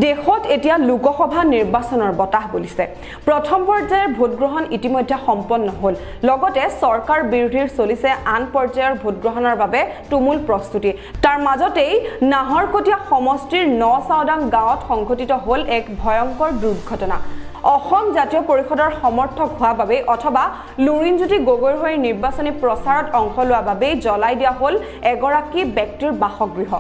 দেশত এতিয়া লোকসভা নিৰ্বাচনৰ বতাহ বলিছে প্ৰথম পৰ্যায়ৰ ভোটগ্ৰহণ ইতিমধ্যে সম্পন্ন হ'ল লগতে চৰকাৰ বিৰোধীৰ চলিছে আন পৰ্যায়ৰ ভোটগ্ৰহণৰ বাবে তুমুল প্ৰস্তুতি তাৰ মাজতেই নাহৰকটীয়া সমষ্টিৰ নচাওদাং গাঁৱত সংঘটিত হ'ল এক ভয়ংকৰ দুৰ্ঘটনা অসম জাতীয় পৰিষদৰ সমৰ্থক হোৱা বাবে অথবা লুৰিণজ্যোতি গগৈৰ হৈ নিৰ্বাচনী প্ৰচাৰত অংশ লোৱা বাবে জ্বলাই দিয়া হ'ল এগৰাকী ব্যক্তিৰ বাসগৃহ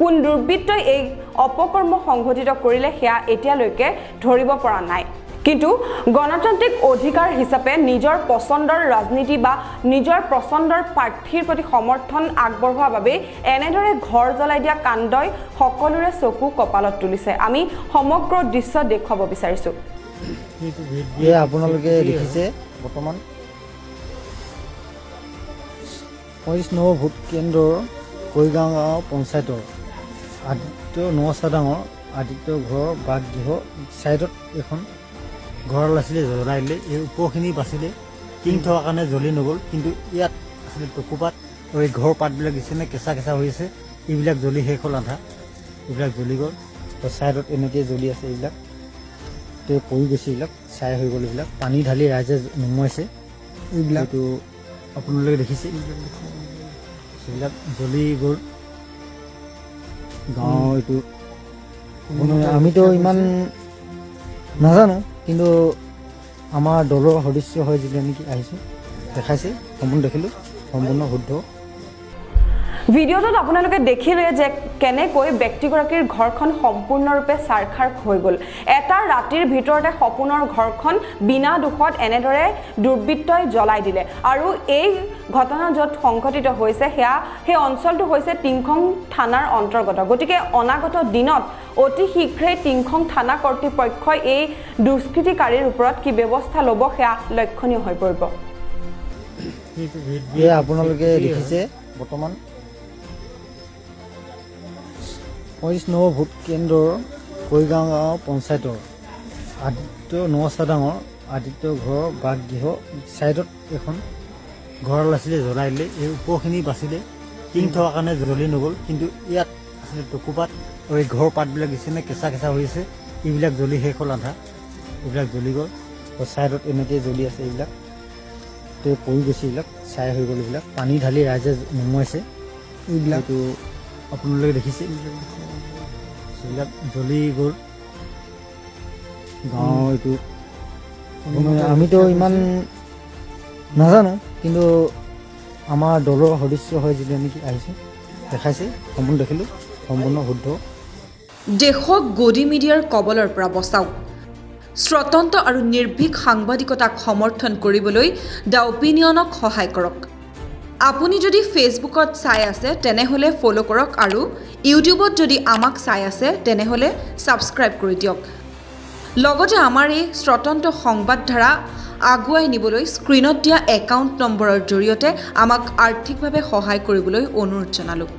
কোন দুৰ্বৃত্তই এই অপকৰ্ম সংঘটিত কৰিলে হেয়া এতিয়ালৈকে ধৰিব পৰা নাই কিন্তু গণতান্ত্ৰিক অধিকাৰ হিচাপে নিজৰ পছন্দৰ ৰাজনীতি বা নিজৰ পছন্দৰ প্ৰাৰ্থীৰ প্ৰতি সমৰ্থন আগবঢ়োৱাৰ বাবে এনেদৰে ঘৰ জ্বলাই দিয়া কাণ্ডই সকলোৰে চকু কপালত তুলিছে আমি সমগ্ৰ দৃশ্য দেখুৱাব বিচাৰিছো আপোনালোকে দেখিছে বৰ্তমান 25 নম্বৰ ভোট কেন্দ্ৰৰ কৈগাঁও গাঁও পঞ্চায়তৰ আদিত্য নচাওদাঙৰ আদিত্য ঘৰৰ বাসগৃহ চাইডত এখন ঘৰ আছিলে জ্বলাই দিলে এই ওপৰখিনি বাচিলে টিং থকাৰ কাৰণে জ্বলি নগ'ল কিন্তু ইয়াত আছিলে টকুপাত আৰু এই ঘৰৰ পাতবিলাক দিছেনে কেঁচা কেঁচা হৈ আছে এইবিলাক জ্বলি শেষ হ'ল আধা এইবিলাক জ্বলি গ'ল তো চাইডত এনেকৈ জ্বলি আছে এইবিলাক তো পৰি গৈছে এইবিলাক ছাই হৈ গ'ল এইবিলাক পানী ঢালি ৰাইজে নুমুৱাইছে এইবিলাকতো আপোনালোকে দেখিছে সেইবিলাক জ্বলি গ'ল গাঁও এইটো আমিতো ইমান নাজানো কিন্তু আমাৰ দলৰ সদস্য হয় যিটো নেকি আহিছে দেখাইছে সম্পূৰ্ণ দেখিলোঁ সম্পূৰ্ণ শুদ্ধ ভিডিঅ'টোত আপোনালোকে দেখিলে যে কেনেকৈ ব্যক্তিগৰাকীৰ ঘৰখন সম্পূৰ্ণৰূপে ছাৰখাৰ হৈ গ'ল এটা ৰাতিৰ ভিতৰতে সপোনৰ ঘৰখন বিনা দুখত এনেদৰে দুৰ্বৃত্তই জ্বলাই দিলে আৰু এই ঘটনা য'ত সংঘটিত হৈছে হেয়া সেই অঞ্চলটো হৈছে টিংখং থানাৰ অন্তৰ্গত গতিকে অনাগত দিনত অতি শীঘ্ৰে টিংখং থানা কৰ্তৃপক্ষই এই দুষ্কৃতিকাৰীৰ ওপৰত কি ব্যৱস্থা ল'ব হেয়া লক্ষণীয় হৈ পৰিব আপোনালোকে দেখিছে বৰ্তমান 25 নম্বৰ ভোট কেন্দ্ৰৰ কৈগাঁও গাঁও পঞ্চায়তৰ আদিত্য নচাওদাঙৰ আদিত্য ঘৰৰ বাসগৃহ চাইডত এখন ঘৰ আছিলে জ্বলাই দিলে এই ওপৰখিনি বাচিলে টিং থকাৰ কাৰণে জ্বলি নগ'ল কিন্তু ইয়াত আছিলে টকুপাত আৰু এই ঘৰৰ পাতবিলাক দিছেনে কেঁচা কেঁচা হৈ আছে এইবিলাক জ্বলি শেষ হ'ল আধা এইবিলাক জ্বলি গ'ল তো চাইডত এনেকৈ জ্বলি আছে এইবিলাক তো পৰি গৈছে এইবিলাক ছাই হৈ গ'ল এইবিলাক পানী ঢালি ৰাইজে নুমুৱাইছে এইবিলাকতো আপোনালোকে দেখিছে সেইবিলাক জ্বলি গ'ল গাঁও এইটো আমিতো ইমান নাজানো কিন্তু আমাৰ দলৰ সদস্য হয় যিটো নেকি আহিছে দেখাইছে সম্পূৰ্ণ দেখিলোঁ সম্পূৰ্ণ শুদ্ধ দেশক গদি মিডিয়াৰ কবলৰ পৰা বচাওক স্বতন্ত্ৰ আৰু নিৰ্ভীক সাংবাদিকতাক সমৰ্থন কৰিবলৈ দ্য অপিনিয়নক সহায় কৰক আপুনি যদি ফেচবুকত চাই আছে তেনেহলে ফলো কৰক আৰু ইউটিউবত যদি আমাক চাই আছে তেনেহলে সাবস্ক্ৰাইব কৰি দিয়ক লগতে আমাৰ এই স্বতন্ত্ৰ সংবাদ ধাৰা আগুৱাই নিবলৈ স্ক্ৰিনত দিয়া একাউণ্ট নম্বৰৰ জৰিয়তে আমাক আৰ্থিকভাৱে সহায় কৰিবলৈ অনুৰোধ জনালোঁ